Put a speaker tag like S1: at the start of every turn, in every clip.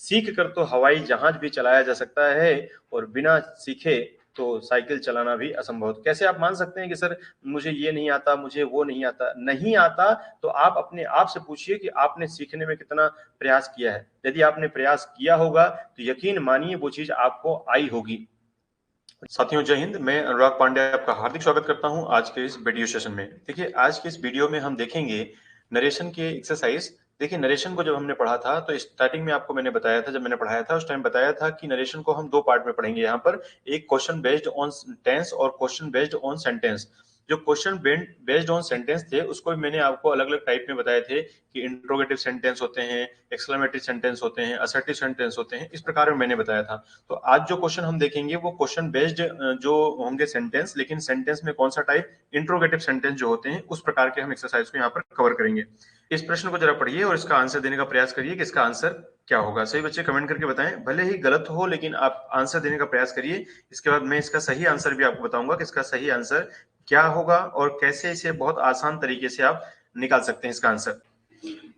S1: सीख कर तो हवाई जहाज भी चलाया जा सकता है और बिना सीखे तो साइकिल चलाना भी असंभव। कैसे आप मान सकते हैं कि सर मुझे ये नहीं आता, मुझे वो नहीं आता? नहीं आता तो आप अपने आप से पूछिए कि आपने सीखने में कितना प्रयास किया है। यदि आपने प्रयास किया होगा तो यकीन मानिए वो चीज आपको आई होगी। साथियों जय हिंद, मैं अनुराग पांडे आपका हार्दिक स्वागत करता हूं आज के इस वीडियो सेशन में। देखिए आज के इस वीडियो में हम देखेंगे नरेशन के एक्सरसाइज। देखिए नरेशन को जब हमने पढ़ा था तो स्टार्टिंग में आपको मैंने बताया था, जब मैंने पढ़ाया था उस टाइम बताया था कि नरेशन को हम दो पार्ट में पढ़ेंगे। यहाँ पर एक क्वेश्चन बेस्ड ऑन टेंस और क्वेश्चन बेस्ड ऑन सेंटेंस। जो क्वेश्चन बेस्ड ऑन सेंटेंस थे उसको मैंने आपको अलग अलग टाइप में बताए थे कि इंट्रोगेटिव सेंटेंस होते हैं, एक्सक्लेमेटरी सेंटेंस होते हैं, असर्टिव सेंटेंस होते हैं, इस प्रकार में मैंने बताया था। तो आज जो क्वेश्चन हम देखेंगे वो क्वेश्चन बेस्ड जो होंगे सेंटेंस, लेकिन सेंटेंस में कौन सा टाइप, इंट्रोगेटिव सेंटेंस जो होते हैं उस प्रकार के हम एक्सरसाइज को यहाँ पर कवर करेंगे। इस प्रश्न को जरा पढ़िए और इसका आंसर देने का प्रयास करिए कि इसका आंसर क्या होगा। सही बच्चे कमेंट करके बताएं, भले ही गलत हो लेकिन आप आंसर देने का प्रयास करिए। इसके बाद मैं इसका सही आंसर भी आपको बताऊंगा कि इसका सही आंसर क्या होगा और कैसे इसे बहुत आसान तरीके से आप निकाल सकते हैं इसका आंसर।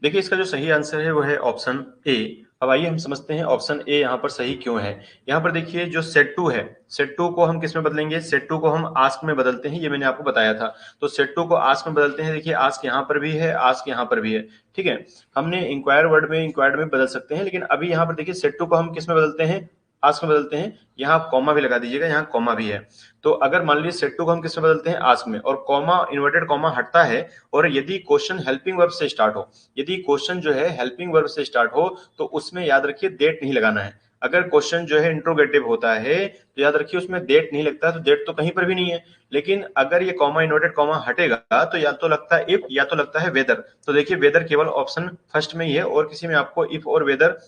S1: देखिए इसका जो सही आंसर है वो है ऑप्शन ए। अब आइए हम समझते हैं ऑप्शन ए यहाँ पर सही क्यों है। यहाँ पर देखिए जो सेट टू है, सेट टू को हम किस में बदलेंगे? सेट टू को हम आस्क में बदलते हैं, ये मैंने आपको बताया था। तो सेट टू को आस्क में बदलते हैं। देखिए आस्क यहाँ पर भी है, आस्क यहाँ पर भी है, ठीक है। हमने इंक्वायर वर्ड में इंक्वायर्ड में बदल सकते हैं, लेकिन अभी यहाँ पर देखिए सेट टू को हम किस में बदलते हैं? आस्क में बदलते हैं। यहाँ आप कॉमा भी लगा दीजिएगा, यहाँ कॉमा भी है। तो अगर मान लीजिए सेट टू को हम किस में बदलते हैं? आस्क में, और कॉमा इन्वर्टेड कॉमा हटता है। और यदि क्वेश्चन हेल्पिंग वर्ब से स्टार्ट हो, यदि क्वेश्चन जो है हेल्पिंग वर्ब से स्टार्ट हो तो उसमें याद रखिए डेट नहीं लगाना है। अगर क्वेश्चन जो है इंट्रोगेटिव होता है तो याद रखिए उसमें डेट नहीं लगता, तो डेट तो कहीं पर भी नहीं है। लेकिन अगर ये कॉमा इन्वर्टेड कॉमा हटेगा तो या तो लगता है इफ या तो लगता है वेदर। तो देखिए वेदर केवल ऑप्शन फर्स्ट में ही है और किसी में आपको इफ और वेदर,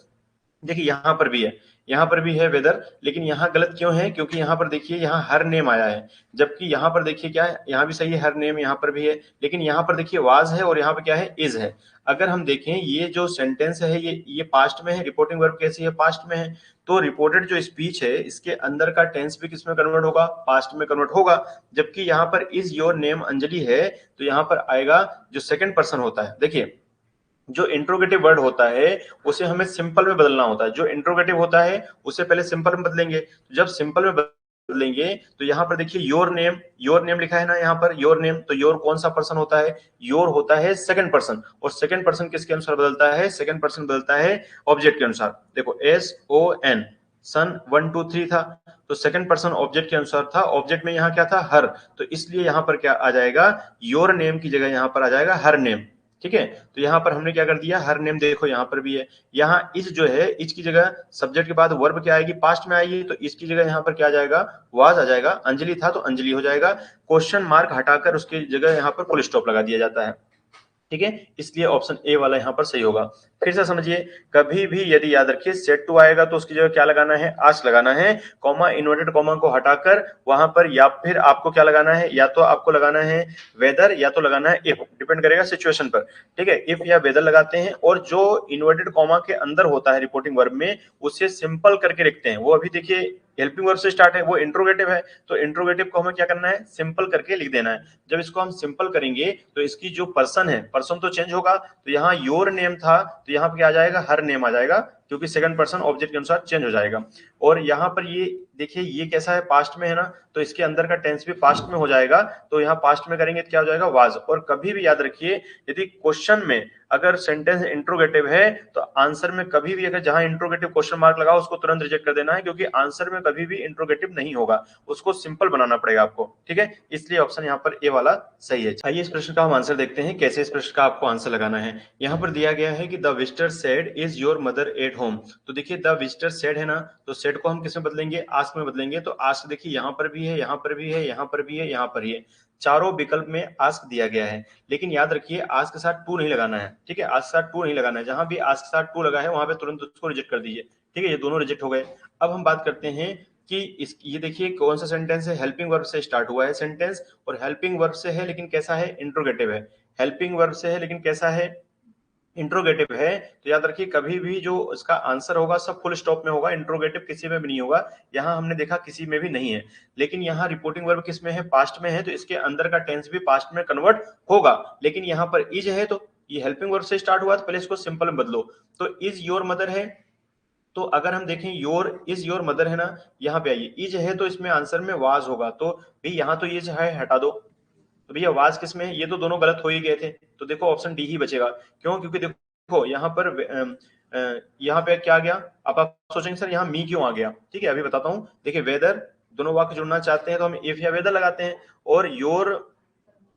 S1: देखिए यहाँ पर भी है, यहाँ पर भी है वेदर, लेकिन यहाँ गलत क्यों है? क्योंकि यहाँ पर देखिए यहाँ हर नेम आया है, जबकि यहाँ पर देखिए क्या है, यहाँ भी सही है हर नेम, यहाँ पर भी है, लेकिन यहाँ पर देखिए वाज है और यहाँ पर क्या है? इज है। अगर हम देखें ये जो सेंटेंस है ये पास्ट में है, रिपोर्टिंग वर्ब कैसी है? पास्ट में है। तो रिपोर्टेड जो स्पीच है इसके अंदर का टेंस भी किसमें कन्वर्ट होगा? पास्ट में कन्वर्ट होगा। जबकि यहाँ पर इज योर नेम अंजलि है तो यहाँ पर आएगा जो सेकंड पर्सन होता है। देखिए जो इंट्रोगेटिव वर्ड होता है उसे हमें सिंपल में बदलना होता है। जो इंट्रोगेटिव होता है उसे पहले सिंपल में बदलेंगे। जब सिंपल में बदलेंगे तो यहाँ पर देखिए योर नेम लिखा है ना, यहाँ पर योर नेम, तो योर कौन सा पर्सन होता है? योर होता है सेकंड पर्सन। और सेकंड पर्सन किसके अनुसार बदलता है? सेकंड पर्सन बदलता है ऑब्जेक्ट के अनुसार। देखो SON, सन 1 2 3 था, तो सेकंड पर्सन ऑब्जेक्ट के अनुसार था। ऑब्जेक्ट में यहाँ क्या था? हर। तो इसलिए यहाँ पर क्या आ जाएगा? योर नेम की जगह यहाँ पर आ जाएगा हर नेम, ठीक है। तो यहाँ पर हमने क्या कर दिया? Her name. देखो यहाँ पर भी है, यहाँ इज जो है, इज की जगह सब्जेक्ट के बाद वर्ब क्या आएगी? पास्ट में आएगी, तो इसकी जगह यहाँ पर क्या आ जाएगा? वाज आ जाएगा। अंजलि था तो अंजलि हो जाएगा। क्वेश्चन मार्क हटाकर उसकी जगह यहाँ पर फुल स्टॉप लगा दिया जाता है, ठीक है। इसलिए ऑप्शन ए वाला यहाँ पर सही होगा। फिर से समझिए, कभी भी यदि याद रखिए सेट टू आएगा तो उसकी जगह क्या लगाना है? आस्क लगाना है। कॉमा इन्वर्टेड कॉमा को हटाकर वहां पर या फिर आपको क्या लगाना है? या तो आपको लगाना है वेदर या तो लगाना है इफ, डिपेंड करेगा सिचुएशन पर, ठीक है। इफ या वेदर लगाते हैं और जो इन्वर्टेड कॉमा के अंदर होता है रिपोर्टिंग वर्ब में उसे सिंपल करके लिखते हैं। वो अभी देखिए हेल्पिंग वर्ब से स्टार्ट है, वो इंट्रोगेटिव है, तो इंट्रोगेटिव को हमें क्या करना है? सिंपल करके लिख देना है। जब इसको हम सिंपल करेंगे तो इसकी जो पर्सन है, पर्सन तो चेंज होगा। तो यहाँ योर नेम था तो यहाँ पे क्या आ जाएगा? हर नेम आ जाएगा, क्योंकि सेकंड पर्सन ऑब्जेक्ट के अनुसार चेंज हो जाएगा। और यहाँ पर ये देखिए ये कैसा है? पास्ट में है ना, तो इसके अंदर का टेंस भी पास्ट में हो जाएगा। तो यहाँ पास्ट में करेंगे तो क्या हो जाएगा? वाज। और कभी भी याद रखिए यदि क्वेश्चन में अगर सेंटेंस इंट्रोगेटिव है तो आंसर में कभी भी अगर जहां इंट्रोगेटिव क्वेश्चन मार्क लगाओ उसको तुरंत रिजेक्ट कर देना है, क्योंकि आंसर में कभी भी इंट्रोगेटिव नहीं होगा, उसको सिंपल बनाना पड़ेगा आपको, ठीक है। इसलिए ऑप्शन यहाँ पर ए वाला सही है। आइए इस प्रश्न का हम आंसर देखते हैं, कैसे इस प्रश्न का आपको आंसर लगाना है। यहाँ पर दिया गया है कि the visitor said is your mother at home. तो देखिए द विजिटर सेड है ना, तो सेड को हम किस में बदलेंगे? आस्क में बदलेंगे। तो आस्क देखिए यहाँ पर भी है, यहाँ पर भी है, यहाँ पर भी है, यहाँ पर ही है। चारों विकल्प में आस्क दिया गया है, लेकिन याद रखिए आस्क के साथ टू नहीं लगाना है, ठीक है। आस्क के साथ टू नहीं लगाना है, जहां भी आस्क के साथ टू लगा है वहां पे तुरंत उसको रिजेक्ट कर दीजिए, ठीक है। ये दोनों रिजेक्ट हो गए। अब हम बात करते हैं कि इस ये देखिए कौन सा सेंटेंस है? हेल्पिंग वर्ब से स्टार्ट हुआ है सेंटेंस, और हेल्पिंग वर्ब से है लेकिन कैसा है? इंट्रोगेटिव है। हेल्पिंग वर्ब से है लेकिन कैसा है? इंट्रोगेटिव है। तो याद रखिए कभी भी जो इसका आंसर होगा सब फुल स्टॉप में होगा, इंट्रोगेटिव किसी में भी नहीं होगा। यहाँ हमने देखा किसी में भी नहीं है। लेकिन यहाँ रिपोर्टिंग वर्ब किस में है? पास्ट में है, तो इसके अंदर का टेंस भी पास्ट में कन्वर्ट होगा। लेकिन यहाँ पर इज है तो ये हेल्पिंग वर्ब से स्टार्ट हुआ, तो पहले इसको सिंपल में बदलो। तो इज योर मदर है, तो अगर हम देखें योर, इज योर मदर है ना, यहाँ पे आइए, इज है तो इसमें आंसर में वाज होगा, तो भाई यहाँ तो इज है, हटा दो। तो भैया वाज किस में है, ये तो दोनों गलत हो ही गए थे, तो देखो ऑप्शन डी ही बचेगा। क्यों? क्योंकि देखो यहाँ पर यहाँ पे क्या आ गया, अब आप सोचेंगे सर यहाँ मी क्यों आ गया, ठीक है अभी बताता हूँ। देखिए वेदर, दोनों वाक्य जुड़ना चाहते हैं तो हम इफ या वेदर लगाते हैं, और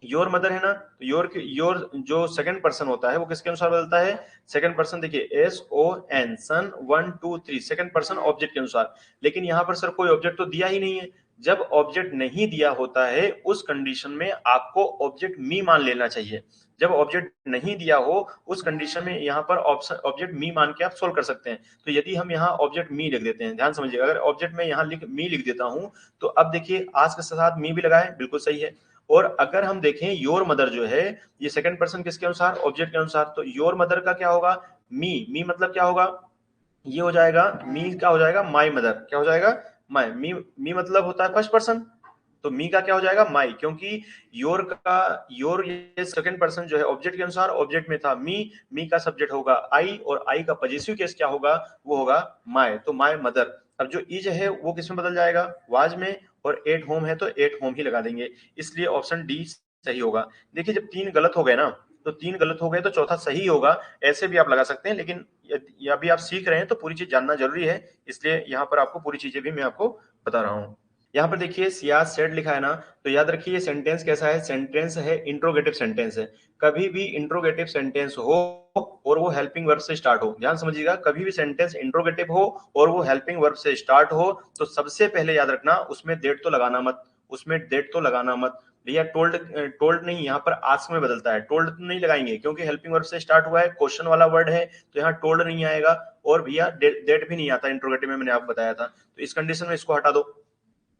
S1: योर मदर है ना, तो योर जो सेकंड पर्सन होता है वो किसके अनुसार बदलता है, सेकंड पर्सन, देखिए एस ओ एन, सन 1 2 3, सेकंड पर्सन ऑब्जेक्ट के अनुसार। लेकिन यहाँ पर सर कोई ऑब्जेक्ट तो दिया ही नहीं है। जब ऑब्जेक्ट नहीं दिया होता है उस कंडीशन में आपको ऑब्जेक्ट मी मान लेना चाहिए। जब ऑब्जेक्ट नहीं दिया हो उस कंडीशन में यहाँ पर ऑप्शन ऑब्जेक्ट मी मान के आप सोल्व कर सकते हैं। तो यदि हम यहाँ ऑब्जेक्ट मी लिख देते हैं, ध्यान समझिएगा, अगर ऑब्जेक्ट में यहाँ मी लिख देता हूं, तो अब देखिए आज के साथ मी भी लगाए, बिल्कुल सही है। और अगर हम देखें योर मदर जो है, ये सेकंड पर्सन किसके अनुसार, ऑब्जेक्ट के अनुसार, तो योर मदर का क्या होगा, मी मतलब क्या होगा, ये हो जाएगा मी, क्या हो जाएगा, माई मदर, क्या हो जाएगा, माई, मी मतलब होता है फर्स्ट पर्सन, तो मी का क्या हो जाएगा, माई, क्योंकि योर ये सेकंड पर्सन जो है ऑब्जेक्ट के अनुसार ऑब्जेक्ट में था, मी का सब्जेक्ट होगा आई, और आई का पॉजिटिव केस क्या होगा, वो होगा माई, तो माई मदर। अब जो इज है वो किसमें बदल जाएगा, वाज में, और एट होम है तो एट होम ही लगा देंगे, इसलिए ऑप्शन डी सही होगा। देखिए जब तीन गलत हो गए ना, तो तीन गलत हो गए तो चौथा सही होगा, ऐसे भी आप लगा सकते हैं, लेकिन अभी आप सीख रहे हैं तो पूरी चीज जानना जरूरी है, इसलिए यहाँ पर आपको पूरी चीजें भी मैं आपको बता रहा हूँ। यहाँ पर देखिए सियाज सेड लिखा है ना, तो याद रखिए सेंटेंस कैसा है, सेंटेंस है इंट्रोगेटिव सेंटेंस है। कभी भी इंट्रोगेटिव सेंटेंस हो और वो हेल्पिंग वर्ब से स्टार्ट हो, ध्यान समझिएगा, कभी भी सेंटेंस इंट्रोगेटिव हो और वो हेल्पिंग वर्ब से स्टार्ट हो, तो सबसे पहले याद रखना उसमें डेट तो लगाना मत, उसमें डेट तो लगाना मत। भैया टोल्ड नहीं, यहाँ पर आस्क में बदलता है, टोल्ड नहीं लगाएंगे क्योंकि हेल्पिंग वर्ब से स्टार्ट हुआ है, क्वेश्चन वाला वर्ड है, तो यहाँ टोल्ड नहीं आएगा, और भैया डेट भी नहीं आता इंट्रोगेटिव में, मैंने आपको बताया था, तो इस कंडीशन में इसको हटा दो।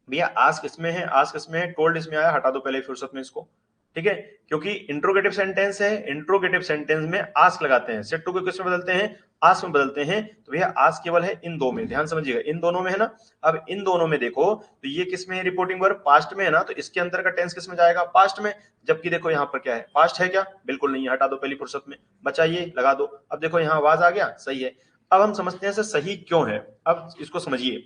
S1: भैया आस्क इसमें है, आस्क इसमें है, टोल्ड इसमें आया, हटा दो पहले फुर्सत में इसको, ठीक है, क्योंकि इंट्रोगेटिव सेंटेंस है, इंट्रोगेटिव सेंटेंस में आस्क लगाते हैं, सेट टू को किस में बदलते हैं, आस्क में बदलते हैं, तो भैया आस्क केवल है इन दो में, ध्यान समझिएगा, इन दोनों में है ना। अब इन दोनों में देखो तो ये किस में है, रिपोर्टिंग वर्ब पास्ट में है ना, तो इसके अंदर का टेंस किस में जाएगा, पास्ट में, जबकि देखो यहाँ पर क्या है, पास्ट है क्या, बिल्कुल नहीं, हटा दो पहली फुर्सत में, बचाइए लगा दो। अब देखो यहाँ आवाज आ गया, सही है। अब हम समझते हैं सर सही क्यों है, अब इसको समझिए।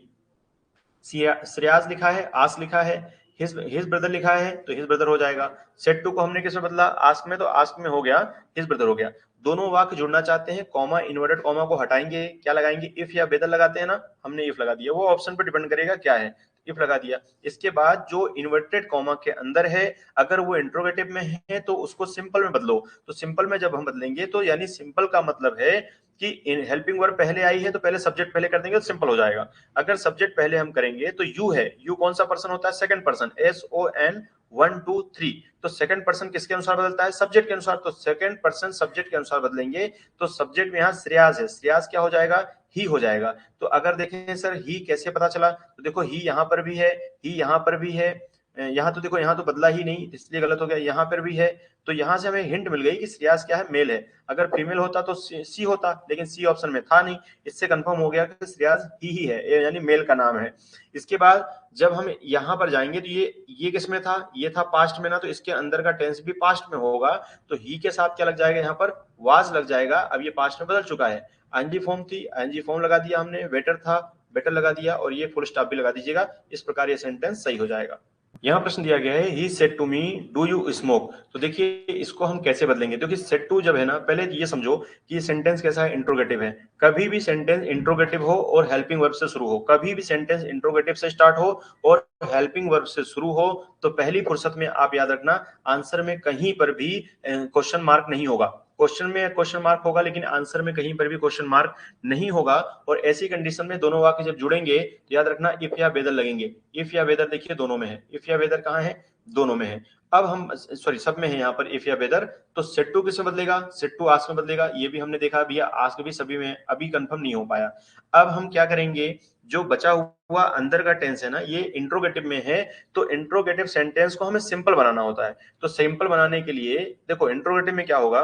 S1: श्रेयास लिखा है, आस लिखा है, हिज ब्रदर लिखा है तो हिज ब्रदर हो जाएगा। सेट टू को हमने किसमें बदला, आस्क में, तो आस्क में हो गया, हिज ब्रदर हो गया। दोनों वाक्य जुड़ना चाहते हैं, कॉमा इन्वर्टेड कॉमा को हटाएंगे, क्या लगाएंगे, इफ या वेदर लगाते हैं ना, हमने इफ लगा दिया, वो ऑप्शन पर डिपेंड करेगा क्या है, इफ लगा दिया। इसके बाद जो इन्वर्टेड कॉमा के अंदर है, अगर वो इंट्रोगेटिव में है तो उसको सिंपल में बदलो, तो सिंपल में जब हम बदलेंगे तो यानी सिंपल का मतलब है कि हेल्पिंग वर्ब पहले आई है तो पहले सब्जेक्ट पहले कर देंगे तो सिंपल हो जाएगा। अगर सब्जेक्ट पहले हम करेंगे तो यू है, यू कौन सा पर्सन होता है, second person, S O N 1 2 3, तो सेकंड पर्सन किसके अनुसार बदलता है, सब्जेक्ट के अनुसार, तो सेकंड पर्सन सब्जेक्ट के अनुसार बदलेंगे, तो सब्जेक्ट में यहाँ श्रेयास है, श्रेयास क्या हो जाएगा, ही हो जाएगा। तो अगर देखें सर ही कैसे पता चला, तो देखो ही यहाँ पर भी है, ही यहाँ पर भी है, यहाँ तो देखो यहाँ तो बदला ही नहीं इसलिए गलत हो गया, यहाँ पर भी है, तो यहाँ से हमें हिंट मिल गई कि श्रेयास क्या है, मेल है। अगर फीमेल होता तो सी होता, लेकिन सी ऑप्शन में था नहीं, इससे कंफर्म हो गया कि श्रेयास ही है, यानी मेल का नाम है। इसके बाद जब हम यहाँ पर जाएंगे तो ये किस में था, ये था पास्ट में ना, तो इसके अंदर का टेंस भी पास्ट में होगा, तो ही के साथ क्या लग जाएगा, यहाँ पर वाज लग जाएगा। अब ये पास्ट में बदल चुका है, आईएनजी फॉर्म थी, आईएनजी फॉर्म लगा दिया हमने, वेटर था, बेटर लगा दिया, और ये फुल स्टॉप भी लगा दीजिएगा, इस प्रकार ये सेंटेंस सही हो जाएगा। यहाँ प्रश्न दिया गया है, he said to me do you smoke, तो देखिए इसको हम कैसे बदलेंगे, क्योंकि सेड टू जब है ना, पहले ये समझो कि ये सेंटेंस कैसा है, इंट्रोगेटिव है। कभी भी सेंटेंस इंट्रोगेटिव हो और हेल्पिंग वर्ब से शुरू हो, कभी भी सेंटेंस इंट्रोगेटिव से स्टार्ट हो और हेल्पिंग वर्ब से शुरू हो, तो पहली फुर्सत में आप याद रखना आंसर में कहीं पर भी क्वेश्चन मार्क नहीं होगा। क्वेश्चन में क्वेश्चन मार्क होगा लेकिन आंसर में कहीं पर भी क्वेश्चन मार्क नहीं होगा। और ऐसी कंडीशन में दोनों वाक्य जब जुड़ेंगे तो याद रखना इफ या वेदर लगेंगे, इफ या वेदर देखिए दोनों में है, इफ या वेदर कहाँ है, दोनों में है। अब हम सॉरी सब में है यहाँ पर इफ या वेदर, तो सेट टू किसमें बदलेगा, सेट टू आस्क में बदलेगा, ये भी हमने देखा भैया, आस्क भी सभी में है, अभी कंफर्म नहीं हो पाया। अब हम क्या करेंगे, जो बचा हुआ अंदर का टेंस है ना, ये इंट्रोगेटिव में है, तो इंट्रोगेटिव सेंटेंस को हमें सिंपल बनाना होता है। तो सिंपल बनाने के लिए देखो इंट्रोगेटिव में क्या होगा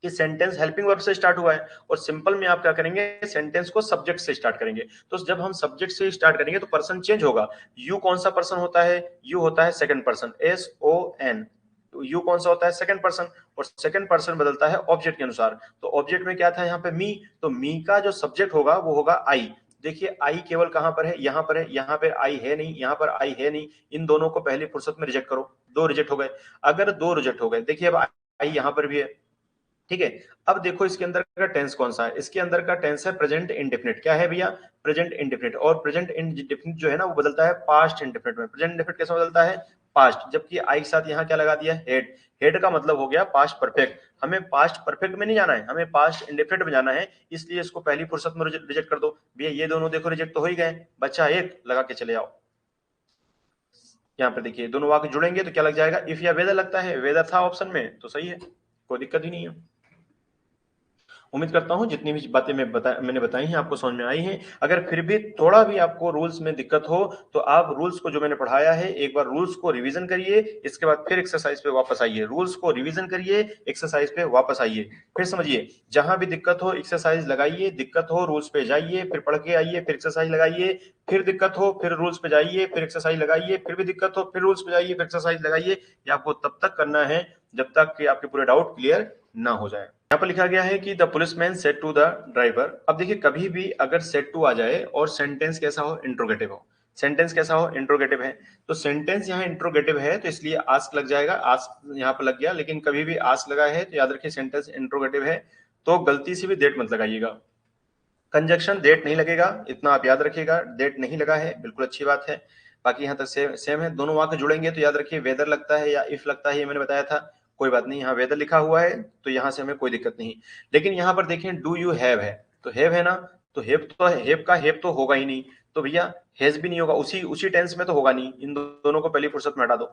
S1: कि सेंटेंस हेल्पिंग वर्ब से स्टार्ट हुआ है, और सिंपल में आप क्या करेंगे, सेंटेंस को सब्जेक्ट से स्टार्ट करेंगे। तो जब हम सब्जेक्ट से स्टार्ट करेंगे तो पर्सन चेंज होगा। यू कौन सा पर्सन होता है, यू होता है second person, S O N, you कौन सा होता है, सेकंड पर्सन, और सेकंड पर्सन बदलता है ऑब्जेक्ट के अनुसार। तो ऑब्जेक्ट में क्या था यहाँ पे मी, तो मी का जो सब्जेक्ट होगा वो होगा आई। देखिए आई केवल कहां पर है, यहाँ पर है, यहाँ पे आई है नहीं, यहाँ पर आई है नहीं, इन दोनों को पहली फुर्सत में रिजेक्ट करो, दो रिजेक्ट हो गए। अगर दो रिजेक्ट हो गए, देखिए अब आई यहाँ पर भी है, ठीक है। अब देखो इसके अंदर का टेंस कौन सा है, इसके अंदर का टेंस है प्रेजेंट इंडेफिनिट। क्या है भैया, प्रेजेंट इंडेफिनिट। और प्रेजेंट इंडेफिनिट जो है ना वो बदलता है पास्ट इंडेफिनिट में। प्रेजेंट इंडेफिनिट कैसे बदलता है, पास्ट, जबकि आई के साथ यहाँ क्या लगा दिया, हेड। हेड का मतलब हो गया पास्ट परफेक्ट। हमें पास्ट परफेक्ट में नहीं जाना है, हमें पास्ट इंडेफिनिट में जाना है, इसलिए इसको पहली फुर्सत में रिजेक्ट कर दो। भैया ये दोनों देखो रिजेक्ट तो हो ही गए, बच्चा एक लगा के चले जाओ। यहाँ पे देखिए दोनों वाक्य जुड़ेंगे तो क्या लग जाएगा, इफ या वेदर लगता है, वेदर था ऑप्शन में तो सही है, कोई दिक्कत ही नहीं है। उम्मीद करता हूं जितनी भी बातें मैंने बताई हैं आपको समझ में आई हैं। अगर फिर भी थोड़ा भी आपको रूल्स में दिक्कत हो तो आप रूल्स को जो मैंने पढ़ाया है एक बार रूल्स को रिवीजन करिए, इसके बाद फिर एक्सरसाइज पे वापस आइए। रूल्स को रिवीजन करिए, एक्सरसाइज पे वापस आइए, फिर समझिए। जहां भी दिक्कत हो एक्सरसाइज लगाइए, दिक्कत हो रूल्स पे जाइए, फिर पढ़ के आइए, फिर एक्सरसाइज लगाइए, फिर दिक्कत हो फिर रूल्स पे जाइए, फिर एक्सरसाइज लगाइए, फिर भी दिक्कत हो फिर रूल्स पे जाइए, फिर एक्सरसाइज लगाइए। ये आपको तब तक करना है जब तक कि आपके पूरे डाउट क्लियर ना हो जाए। यहाँ पर लिखा गया है कि the policeman said to the driver. अब देखिए कभी भी अगर सेड टू आ जाए और सेंटेंस कैसा हो, इंट्रोगेटिव हो, सेंटेंस कैसा हो, इंट्रोगेटिव है, तो सेंटेंस यहाँ इंट्रोगेटिव है तो इसलिए आस्क लग जाएगा, आस्क यहाँ पर लग गया। लेकिन कभी भी आस्क लगा है तो याद रखिए सेंटेंस इंट्रोगेटिव है, तो गलती से भी डेट मत लगाइएगा। कंजक्शन डेट नहीं लगेगा, इतना आप याद रखिएगा, डेट नहीं लगा है, बिल्कुल अच्छी बात है। बाकी यहाँ तक सेम है, दोनों वाक्य जुड़ेंगे तो याद रखिए वेदर लगता है या इफ लगता है, ये मैंने बताया था, कोई बात नहीं। यहाँ वेदर लिखा हुआ है तो यहाँ से हमें कोई दिक्कत नहीं। लेकिन यहाँ पर देखें डू यू हैव है, तो हैव है ना, तो हैव का हैव तो होगा ही नहीं, तो भैया हैज भी नहीं होगा, उसी उसी टेंस में तो होगा नहीं, इन दोनों को पहली फुर्सत में हटा दो,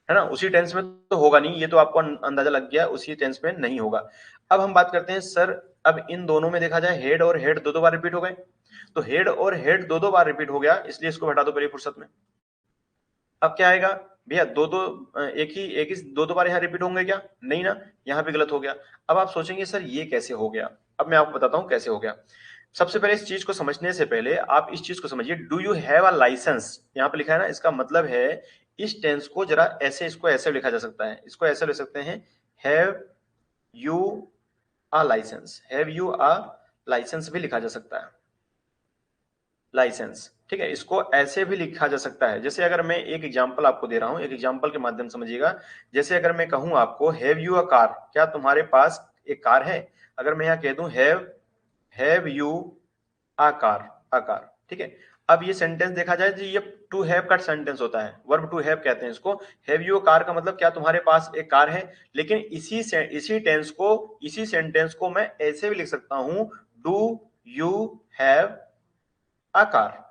S1: है ना, उसी टेंस में तो होगा नहीं, ये तो आपको अंदाजा लग गया उसी टेंस में नहीं होगा। अब हम बात करते हैं सर, अब इन दोनों में देखा जाए हेड और हेड दो दो बार रिपीट हो गए, तो हेड और हेड दो दो बार रिपीट हो गया, इसलिए इसको हटा दो पहली फुर्सत में। अब क्या आएगा भैया, दो दो एक ही दो दो बार यहाँ रिपीट होंगे क्या, नहीं ना, यहाँ पे गलत हो गया। अब आप सोचेंगे सर ये कैसे हो गया, अब मैं आपको बताता हूँ कैसे हो गया। सबसे पहले इस चीज को समझने से पहले आप इस चीज को समझिए, do you have a licence, यहाँ पे लिखा है ना, इसका मतलब है इस टेंस को जरा ऐसे, इसको ऐसे लिखा जा सकता है, इसको ऐसे लिख सकते हैं, have you a licence, have you a licence भी लिखा जा सकता है, लाइसेंस, ठीक है, इसको ऐसे भी लिखा जा सकता है। जैसे अगर मैं एक एग्जांपल आपको दे रहा हूं, एक एग्जांपल के माध्यम समझिएगा। जैसे अगर मैं कहूं आपको हैव यू अ कार, क्या तुम्हारे पास एक कार है, अगर मैं यहाँ कह दूं have you a car, a car, ठीक है। अब ये सेंटेंस देखा जाए तो ये टू हैव का सेंटेंस होता है, वर्ब टू हैव कहते हैं इसको। हैव यू कार का मतलब क्या तुम्हारे पास एक कार है, लेकिन इसी टेंस को, इसी सेंटेंस को मैं ऐसे भी लिख सकता हूं, do you have a car.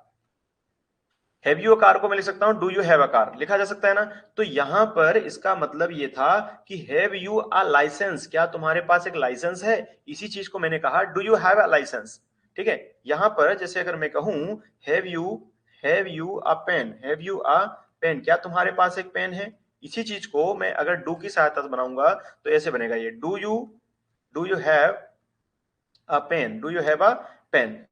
S1: Have you a car को मैं लिख सकता हूं do you have a car, लिखा जा सकता है ना। तो यहां पर इसका मतलब ये था कि हैव यू अ लाइसेंस, क्या तुम्हारे पास एक लाइसेंस है, इसी चीज को मैंने कहा do you have a licence, ठीक है। यहां पर जैसे अगर मैं कहूं have you a pen, have you a pen, क्या तुम्हारे पास एक पेन है, इसी चीज को मैं अगर डू की सहायता से बनाऊंगा तो ऐसे बनेगा ये, do you have a pen, do you have a pen.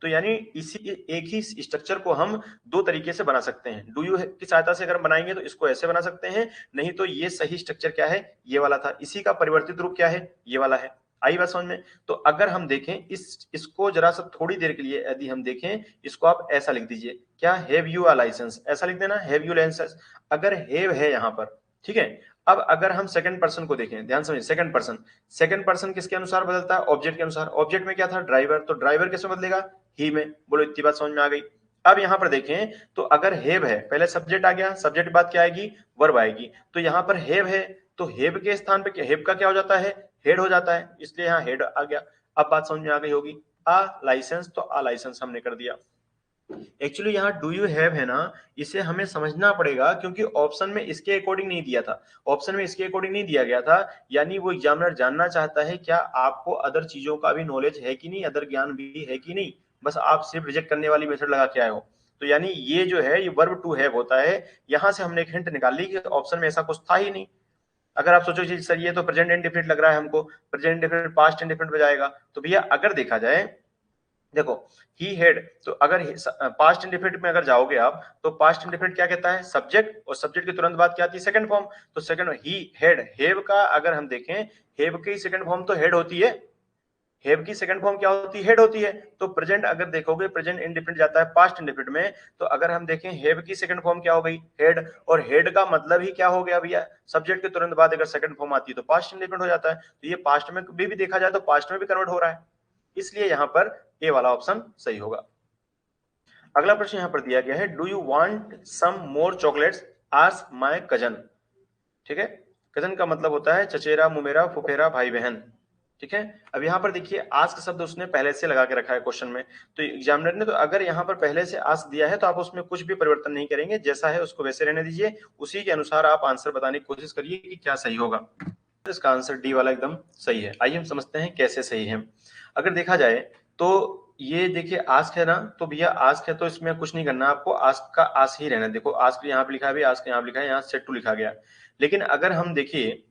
S1: तो यानी इसी एक ही स्ट्रक्चर को हम दो तरीके से बना सकते हैं, डू यू की सहायता से अगर बनाएंगे तो इसको ऐसे बना सकते हैं, नहीं तो ये सही स्ट्रक्चर क्या है, ये वाला था, इसी का परिवर्तित रूप क्या है, ये वाला है। आई बात समझ में। तो अगर हम देखें इसको जरा सा थोड़ी देर के लिए यदि हम देखें, इसको आप ऐसा लिख दीजिए, क्या हैव यू अ लाइसेंस, ऐसा लिख देना हैव यू लाइसेंस, अगर हैव है यहां पर, ठीक है। अब अगर हम सेकंड पर्सन को देखें, ध्यान समझिए, सेकंड पर्सन किसके अनुसार बदलता है, ऑब्जेक्ट के अनुसार। ऑब्जेक्ट में क्या था, ड्राइवर, तो ड्राइवर कैसे बदलेगा, ही में। बोलो इतनी बात समझ में आ गई। अब यहां पर देखें तो अगर हैव है, पहले सब्जेक्ट आ गया, सब्जेक्ट के बाद क्या आएगी, वर्ब आएगी, तो यहां पर हैव है, तो हैव के स्थान पे हैव का क्या हो जाता है, हेड हो जाता है, इसलिए यहां हेड आ गया। अब बात समझ में आ गई होगी। आ लाइसेंस, तो आ लाइसेंस हमने कर दिया। एक्चुअली यहाँ डू यू हैव है ना, इसे हमें समझना पड़ेगा, क्योंकि ऑप्शन में इसके अकॉर्डिंग नहीं दिया था, ऑप्शन में इसके अकॉर्डिंग नहीं दिया गया था। यानी वो एग्जामिनर जानना चाहता है क्या आपको अदर चीजों का भी नॉलेज है कि नहीं, अदर ज्ञान भी है कि नहीं, बस आप सिर्फ रिजेक्ट करने वाली मेथड लगा के आए हो। तो यानी ये जो है ये वर्ब टू हैव होता है। यहां से हमने एक हिंट निकाल ली कि ऑप्शन में ऐसा कुछ था ही नहीं। अगर आप सोचो सर ये तो प्रेजेंट इंडेफिनिट लग रहा है हमको, प्रेजेंट इंडेफिनिट पास्ट इंडेफिनिट में जाएगा, तो भैया अगर देखा जाए देखो ही हेड, तो अगर पास्ट इंडेफिनिट में अगर जाओगे आप तो पास्ट इंडेफिनिट क्या कहता है, सब्जेक्ट, और सब्जेक्ट के तुरंत बाद क्या आती है, सेकंड फॉर्म। तो सेकंड ही हेड, हेव का अगर हम देखें, हेव की सेकंड फॉर्म तो हेड होती है, हेव की सेकंड फॉर्म क्या होती है, हेड होती है। तो प्रेजेंट अगर देखोगे, प्रेजेंट इंडेफिनिट जाता है पास्ट इंडेफिनिट में, तो अगर हम देखें हेव की सेकंड फॉर्म क्या हो गई, हेड, और हेड का मतलब ही क्या हो गया भैया, सब्जेक्ट के तुरंत बाद अगर सेकंड फॉर्म आती है तो पास्ट इंडेफिनिट हो जाता है। तो ये पास्ट में भी देखा जाए तो पास्ट में भी कन्वर्ट हो रहा है, इसलिए यहां पर ए वाला ऑप्शन सही होगा। अगला प्रश्न यहां पर दिया गया है, do you want some more chocolates, ask my cousin. ठीक है, कजन का मतलब होता है चचेरा, मुमेरा, फुफेरा, भाई बहन। ठीक है, अब यहाँ पर देखिए आस्क शब्द उसने पहले से लगा के रखा है क्वेश्चन में, तो एग्जामिनर ने तो अगर यहाँ पर पहले से आस्क दिया है तो आप उसमें कुछ भी परिवर्तन नहीं करेंगे, जैसा है उसको वैसे रहने दीजिए, उसी के अनुसार आप आंसर बताने की कोशिश करिए कि क्या सही होगा। इसका आंसर डी वाला एकदम सही है। आइए हम समझते हैं कैसे सही है। अगर देखा जाए तो ये देखिए आस्क है ना, तो भैया आस्क है तो इसमें कुछ नहीं करना आपको, आस्क का आस्क ही रहना है। देखो आस्क यहाँ पे लिखा है, आस्क यहाँ पे लिखा है, यहाँ सेट टू लिखा गया। लेकिन अगर हम देखिए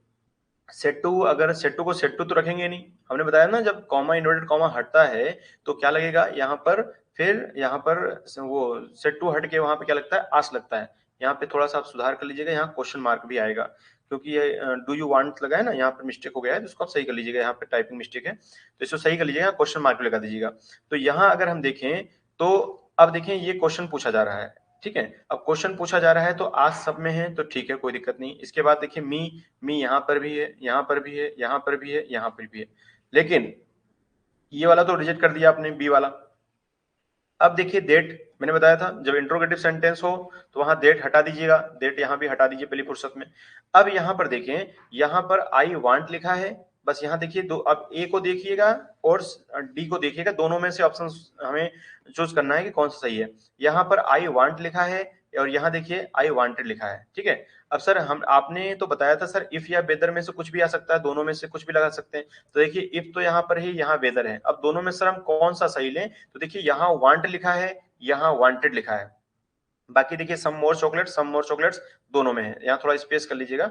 S1: सेट टू, अगर सेट टू को सेट टू तो रखेंगे नहीं, हमने बताया ना जब कॉमा इन्वर्टेड कॉमा हटता है तो क्या लगेगा यहाँ पर, फिर यहाँ पर वो सेट टू हट के वहां पे क्या लगता है, आस्क लगता है। यहाँ पे थोड़ा सा आप सुधार कर लीजिएगा, यहाँ क्वेश्चन मार्क भी आएगा, क्योंकि ये डू यू वांट लगा है ना, यहाँ पर मिस्टेक हो गया है, तो इसको आप सही कर लीजिएगा, यहाँ पे टाइपिंग मिस्टेक है तो इसको सही कर लीजिएगा, क्वेश्चन मार्क लगा दीजिएगा। तो यहाँ अगर हम देखें तो अब देखें ये क्वेश्चन पूछा जा रहा है, ठीक है, अब क्वेश्चन पूछा जा रहा है तो आज सब में है तो ठीक है, कोई दिक्कत नहीं। इसके बाद देखिए मी यहाँ पर भी है, यहाँ पर भी है, यहाँ पर भी है, यहाँ पर भी है, लेकिन ये वाला तो रिजेक्ट कर दिया आपने, बी वाला। अब देखिए डेट, मैंने बताया था जब इंट्रोगेटिव सेंटेंस हो तो वहां डेट हटा दीजिएगा, डेट यहाँ भी हटा दीजिए पहली फुर्सत में। अब यहाँ पर देखें, यहाँ पर आई वांट लिखा है, बस यहाँ देखिए दो, अब ए को देखिएगा और डी को देखिएगा, दोनों में से ऑप्शन हमें चूज करना है कि कौन सा सही है। यहाँ पर आई वांट लिखा है और यहाँ देखिए आई वांटेड लिखा है, ठीक है। अब सर हम आपने तो बताया था सर इफ या वेदर में से कुछ भी आ सकता है, दोनों में से कुछ भी लगा सकते हैं। तो देखिए इफ तो यहाँ पर है, यहाँ वेदर है, अब दोनों में सर हम कौन सा सही लें, तो देखिए यहाँ वांट लिखा है, यहाँ वांटेड लिखा है। बाकी देखिए सम मोर चॉकलेट्स दोनों में है, यहाँ थोड़ा स्पेस कर लीजिएगा,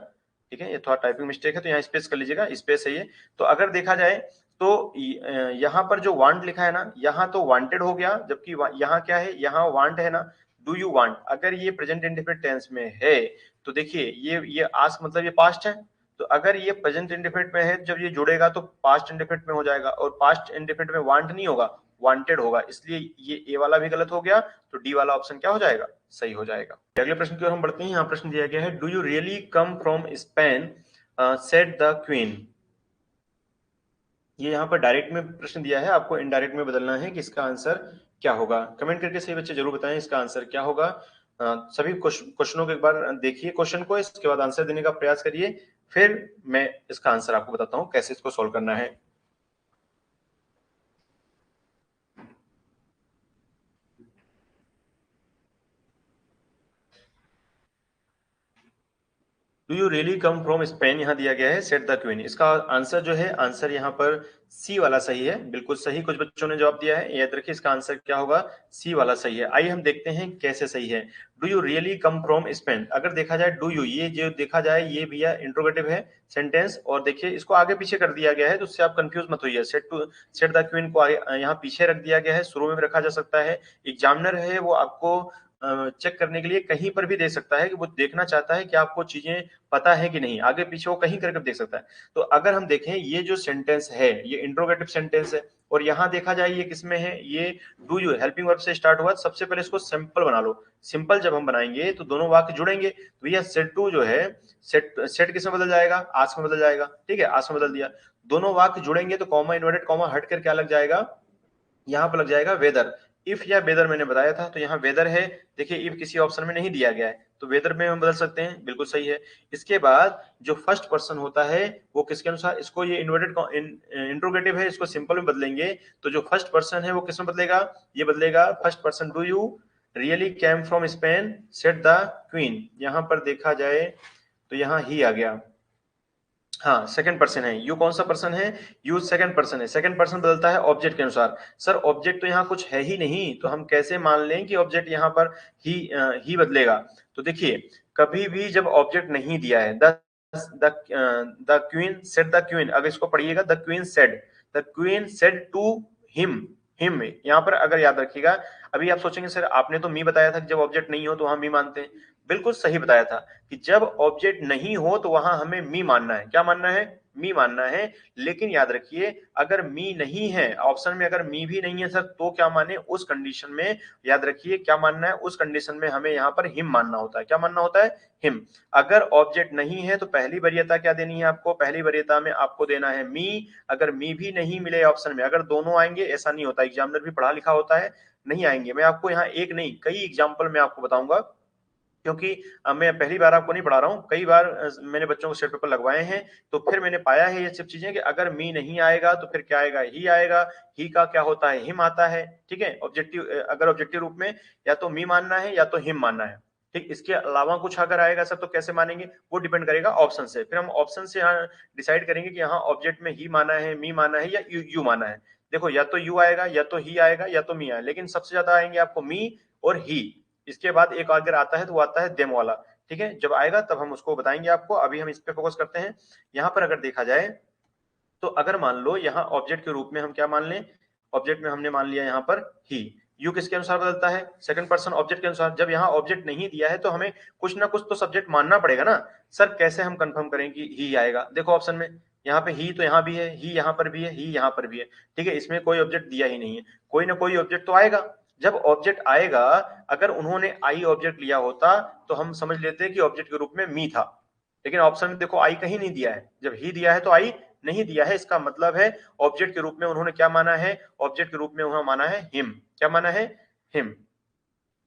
S1: ठीक है, ये थोड़ा टाइपिंग मिस्टेक है तो यहाँ स्पेस कर लीजिएगा, स्पेस है ये। तो अगर देखा जाए तो यहाँ पर जो वांट लिखा है ना, यहाँ तो वांटेड हो गया, जबकि यहाँ क्या है, यहाँ वांट है ना। डू यू वांट, अगर ये प्रेजेंट इंडेफिनिट टेंस में है तो देखिए ये आस्क मतलब ये पास्ट है, तो अगर ये प्रेजेंट इंडेफिनिट में है, जब ये जुड़ेगा तो पास्ट इंडेफिनिट में हो जाएगा, और पास्ट इंडेफिनिट में वांट नहीं होगा, वांटेड होगा, इसलिए ये ए वाला भी गलत हो गया, तो डी वाला ऑप्शन क्या हो जाएगा, सही हो जाएगा। अगले प्रश्न की ओर हम बढ़ते हैं। यहाँ प्रश्न दिया गया है, do you really come from Spain, said the queen. ये यहाँ पर डायरेक्ट में प्रश्न दिया है, आपको इनडायरेक्ट में बदलना है कि इसका आंसर क्या होगा। कमेंट करके सही बच्चे जरूर बताएं इसका आंसर क्या होगा। सभी क्वेश्चनों को एक बार देखिए क्वेश्चन को, इसके बाद आंसर देने का प्रयास करिए, फिर मैं इसका आंसर आपको बताता हूँ कैसे इसको सोल्व करना है। Do you really come from Spain यहाँ दिया गया है, सेट द क्वीन, इसका आंसर जो है, आंसर यहाँ पर सी वाला सही है, बिल्कुल सही कुछ बच्चों ने जवाब दिया है, याद रखिए इसका आंसर क्या होगा, सी वाला सही है। आइए हम देखते हैं कैसे सही है। Do you really come from Spain, अगर देखा जाए डू यू, ये जो देखा जाए ये भैया इंट्रोगेटिव है सेंटेंस, और देखिए इसको आगे पीछे कर दिया गया है, तो उससे आप कंफ्यूज मत होइए। सेट द क्वीन को यहाँ पीछे रख दिया गया है, शुरू में भी रखा जा सकता है। एग्जामिनर है वो आपको चेक करने के लिए कहीं पर भी दे सकता है, कि वो देखना चाहता है कि आपको चीजें पता है कि नहीं, आगे पीछे वो कहीं करके देख सकता है। तो अगर हम देखें ये जो सेंटेंस है ये इंट्रोगेटिव सेंटेंस है, और यहाँ देखा जाए ये किसमें है, ये डू यू हेल्पिंग वर्ब से स्टार्ट हुआ। सबसे पहले इसको सिंपल बना लो, सिंपल जब हम बनाएंगे तो दोनों वाक्य जुड़ेंगे, तो भैया सेट टू जो है, सेट किसमें बदल जाएगा, आस्क में बदल जाएगा, ठीक है, आस्क में बदल दिया। दोनों वाक्य जुड़ेंगे तो कॉमा इन्वर्टेड कॉमा हट कर क्या लग जाएगा, यहाँ पर लग जाएगा वेदर। इफ या वेदर मैंने बताया था, तो यहाँ वेदर है, देखिए इफ किसी ऑप्शन में नहीं दिया गया है तो वेदर में हम बदल सकते हैं, बिल्कुल सही है। इसके बाद जो फर्स्ट पर्सन होता है वो किसके अनुसार, इसको ये इन्वर्टेड इंट्रोगेटिव है, इसको सिंपल में बदलेंगे, तो जो फर्स्ट पर्सन है वो किसमें बदलेगा, ये बदलेगा first person, do you really came from Spain said the queen. यहाँ पर देखा जाए तो यहाँ ही आ गया, हाँ सेकंड पर्सन है, यू कौन सा पर्सन है, यू सेकंड पर्सन है, सेकंड पर्सन बदलता है ऑब्जेक्ट के अनुसार। सर ऑब्जेक्ट तो यहाँ कुछ है ही नहीं, तो हम कैसे मान लें कि ऑब्जेक्ट यहाँ पर ही बदलेगा। तो देखिए कभी भी जब ऑब्जेक्ट नहीं दिया है, the queen said the queen, अगर इसको पढ़िएगा the queen said to him, him में। यहाँ पर अगर याद रखिएगा, अभी आप सोचेंगे सर आपने तो मी बताया था कि जब ऑब्जेक्ट नहीं हो तो वहां मी मानते हैं। बिल्कुल सही बताया था कि जब ऑब्जेक्ट नहीं हो तो वहां हमें मी मानना है। क्या मानना है? मी मानना है। लेकिन याद रखिए अगर मी नहीं है ऑप्शन में, अगर मी भी नहीं है सर तो क्या माने उस कंडीशन में? याद रखिए क्या मानना है उस कंडीशन में? हमें यहाँ पर हिम मानना होता है। क्या मानना होता है? हिम। अगर ऑब्जेक्ट नहीं है तो पहली वरीयता क्या देनी है आपको? पहली वरीयता में आपको देना है मी। अगर मी भी नहीं मिले ऑप्शन में, अगर दोनों आएंगे, ऐसा नहीं होता, एग्जामिनर भी पढ़ा लिखा होता है, नहीं आएंगे। मैं आपको यहाँ एक नहीं कई एग्जाम्पल मैं आपको बताऊंगा, क्योंकि मैं पहली बार आपको नहीं पढ़ा रहा हूँ, कई बार मैंने बच्चों को सेट पेपर लगवाए हैं, तो फिर मैंने पाया है ये सब चीजें कि अगर मी नहीं आएगा तो फिर क्या आएगा? ही आएगा। ही का क्या होता है? हिम आता है। ठीक है, ऑब्जेक्टिव, अगर ऑब्जेक्टिव रूप में या तो मी मानना है या तो हिम मानना है। ठीक, इसके अलावा कुछ अगर आएगा सर तो कैसे मानेंगे? वो डिपेंड करेगा ऑप्शन से। फिर हम ऑप्शन से यहाँ डिसाइड करेंगे कि यहाँ ऑब्जेक्ट में ही माना है, मी माना है या यू माना है। देखो या तो यू आएगा या तो ही आएगा या तो मी आएगा, लेकिन सबसे ज्यादा आएंगे आपको मी और ही। इसके बाद एक अगर आता है तो वो आता है देम वाला। ठीक है, जब आएगा तब हम उसको बताएंगे आपको, अभी हम इस पे फोकस करते हैं। यहाँ पर अगर देखा जाए तो अगर मान लो यहाँ ऑब्जेक्ट के रूप में हम क्या मान लें? ऑब्जेक्ट में हमने मान लिया यहाँ पर ही। यू किसके अनुसार बदलता है? सेकंड पर्सन ऑब्जेक्ट के अनुसार। जब यहाँ ऑब्जेक्ट नहीं दिया है तो हमें कुछ ना कुछ तो सब्जेक्ट मानना पड़ेगा ना। सर कैसे हम कंफर्म करें कि ही आएगा? देखो ऑप्शन में यहाँ पे ही तो यहाँ भी है, ही यहाँ पर भी है, ही यहाँ पर भी है। ठीक है, इसमें कोई ऑब्जेक्ट दिया ही नहीं है, कोई ना कोई ऑब्जेक्ट तो आएगा। जब ऑब्जेक्ट आएगा, अगर उन्होंने आई ऑब्जेक्ट लिया होता तो हम समझ लेते कि ऑब्जेक्ट के रूप में मी था, लेकिन ऑप्शन में देखो आई कहीं नहीं दिया है। जब ही दिया है तो आई नहीं दिया है, इसका मतलब है ऑब्जेक्ट के रूप में उन्होंने क्या माना है? ऑब्जेक्ट के रूप में उन्होंने माना है हिम। क्या माना है? Him.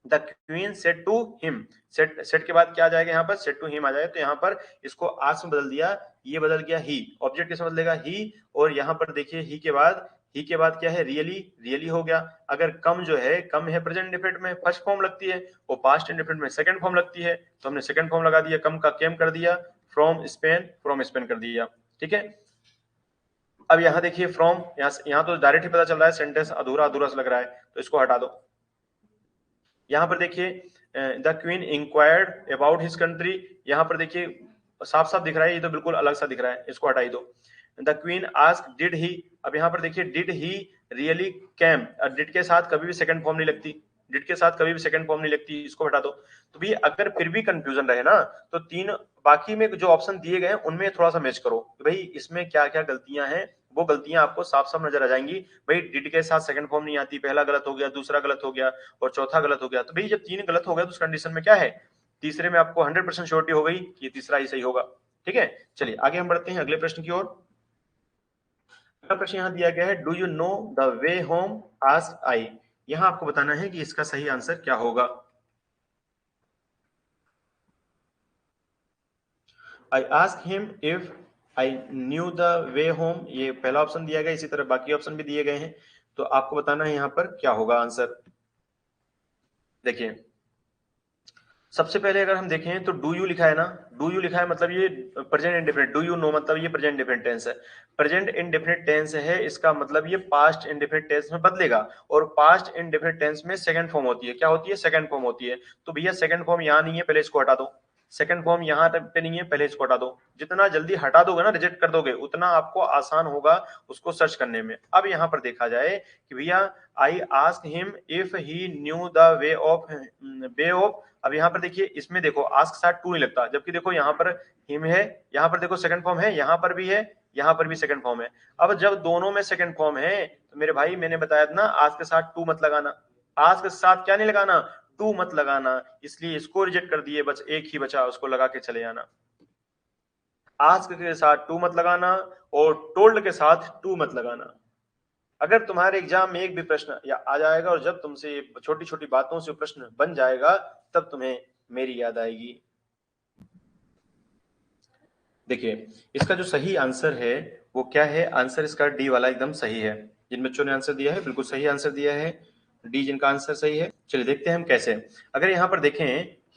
S1: The queen said to him. सेट सेट के बाद क्या आ जाएगा? यहाँ पर सेड टू हिम आ जाएगा, तो यहाँ पर इसको आस्क में बदल दिया, ये बदल गया ही। ऑब्जेक्ट कैसे बदलेगा? ही। और यहाँ पर देखिए ही के बाद क्या है? रियली। रियली हो गया। अगर कम जो है, कम है प्रेजेंट इंडेफिनिट में फर्स्ट फॉर्म लगती है, वो पास्ट इंडेफिनिट में सेकंड फॉर्म लगती है, तो हमने सेकंड फॉर्म लगा दिया, कम का केम कर दिया, फ्रॉम स्पेन कर दिया। ठीक है, अब यहाँ देखिए फ्रॉम, यहाँ तो डायरेक्ट ही पता चल रहा है सेंटेंस अधूरा अधूरा सा लग रहा है, तो इसको हटा दो। यहाँ पर देखिए the queen inquired about his country, यहाँ पर देखिए साफ साफ दिख रहा है, ये तो बिल्कुल अलग सा दिख रहा है, इसको हटाई दो। The queen asked did he, अब यहाँ पर देखिए did he really came, did के साथ कभी भी सेकंड फॉर्म नहीं लगती, डिड के साथ कभी भी सेकंड फॉर्म नहीं लगती, इसको हटा दो। तो भी अगर फिर भी कंफ्यूजन रहे ना, तो तीन बाकी में जो ऑप्शन दिए गए उनमें थोड़ा सा मैच करो भाई, इसमें क्या क्या गलतियां हैं, वो गलतियां आपको साफ साफ नजर आ जाएंगी। भाई डिड के साथ सेकंड फॉर्म नहीं आती, पहला गलत हो गया, दूसरा गलत हो गया और चौथा गलत हो गया। तो भाई जब तीन गलत हो गया तो उस कंडीशन में क्या है? तीसरे में आपको 100% श्योरिटी हो गई कि तीसरा ही सही होगा। ठीक है, चलिए आगे हम बढ़ते हैं अगले प्रश्न की ओर। अगला प्रश्न यहाँ दिया गया है, do you know the way home ask I. यहाँ आपको बताना है कि इसका सही आंसर क्या होगा। I ask him if I knew the way home, ये पहला ऑप्शन दिया गया, इसी तरह बाकी ऑप्शन भी दिए गए हैं, तो आपको बताना है यहाँ पर क्या होगा आंसर। देखिए सबसे पहले अगर हम देखें तो डू यू लिखा है ना, डू यू लिखा है मतलब ये present indefinite, do you know मतलब ये प्रेजेंट इंडेफिनिट टेंस है। प्रेजेंट इंडेफिनिट टेंस है, इसका मतलब ये पास्ट इंडेफिनिट टेंस में बदलेगा, और पास्ट इंडेफिनिट टेंस में सेकंड फॉर्म होती है। क्या होती है? सेकंड फॉर्म होती है। तो भैया सेकंड फॉर्म यहाँ नहीं है, पहले इसको हटा दो। सेकंड फॉर्म यहाँ पे नहीं है, पहले इसको हटा दो। जितना जल्दी हटा दोगे ना, रिजेक्ट कर दोगे, उतना आपको आसान होगा उसको सर्च करने में। अब यहाँ पर देखा जाए कि भैया I ask him if he new the way of, अब यहाँ पर देखिए, इसमें देखो आस्क साथ टू नहीं लगता, जबकि देखो यहाँ पर हिम है, यहाँ पर देखो सेकंड फॉर्म है, यहाँ पर भी है, यहाँ पर भी सेकंड फॉर्म है। अब जब दोनों में सेकंड फॉर्म है तो मेरे भाई मैंने बताया था ना, आस्क के साथ टू मत लगाना। आस्क के साथ क्या नहीं लगाना? टू मत लगाना, इसलिए इसको रिजेक्ट कर दिए, बस एक ही बचा, उसको लगा के चले जाना। आस्क के साथ टू मत लगाना और टोल्ड के साथ टू मत लगाना। अगर तुम्हारे एग्जाम में एक भी प्रश्न या आ जाएगा और जब तुमसे छोटी छोटी बातों से प्रश्न बन जाएगा, तब तुम्हें मेरी याद आएगी। देखिए इसका जो सही आंसर है वो क्या है? आंसर इसका डी वाला एकदम सही है। जिन बच्चों ने आंसर दिया है बिल्कुल सही आंसर दिया है, डी जिनका आंसर सही है। चलिए देखते हैं हम कैसे। अगर यहाँ पर देखें